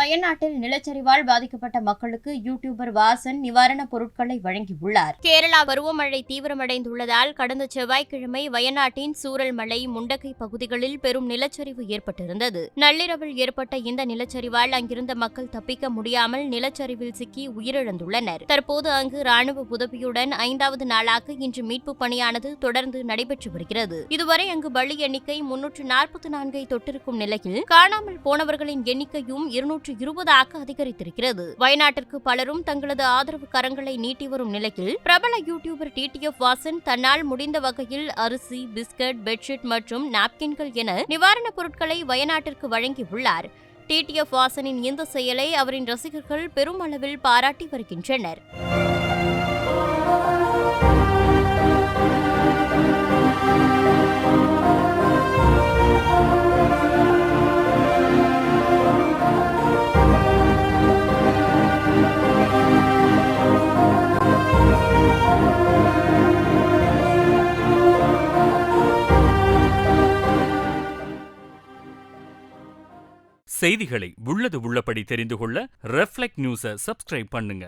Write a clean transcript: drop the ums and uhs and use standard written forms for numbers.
வயநாட்டில் நிலச்சரிவால் பாதிக்கப்பட்ட மக்களுக்கு யூடியூபர் வாசன் நிவாரணப் பொருட்களை வழங்கியுள்ளார். கேரளா பருவமழை தீவிரமடைந்துள்ளதால் கடந்த செவ்வாய்க்கிழமை வயநாட்டின் சூரல்மலை, முண்டகை பகுதிகளில் பெரும் நிலச்சரிவு ஏற்பட்டிருந்தது. நள்ளிரவில் ஏற்பட்ட இந்த நிலச்சரிவால் அங்கிருந்த மக்கள் தப்பிக்க முடியாமல் நிலச்சரிவில் சிக்கி உயிரிழந்துள்ளனர். தற்போது அங்கு ராணுவ உதவியுடன் 5வது நாளாக இன்று மீட்புப் பணியானது தொடர்ந்து நடைபெற்று வருகிறது. இதுவரை அங்கு பலி எண்ணிக்கை 344ஐ தொட்டிருக்கும் நிலையில் காணாமல் போனவர்களின் எண்ணிக்கையும் 220ஆக அதிகரித்திருக்கிறது. வயநாட்டிற்கு பலரும் தங்களது ஆதரவு கரங்களை நீட்டி வரும் நிலையில் பிரபல யூடியூபர் டிடிஎஃப் வாசன் தன்னால் முடிந்த வகையில் அரிசி, பிஸ்கட், பெட்ஷீட் மற்றும் நாப்கின்கள் என நிவாரணப் பொருட்களை வயநாட்டிற்கு வழங்கியுள்ளார். டிடிஎஃப் வாசனின் இந்த செயலை அவரின் ரசிகர்கள் பெரும் அளவில் பாராட்டி வருகின்றனர். செய்திகளை உள்ளது உள்ளபடி தெரிந்து கொள்ள ரெஃப்ளெக்ட் நியூஸை சப்ஸ்கிரைப் பண்ணுங்க.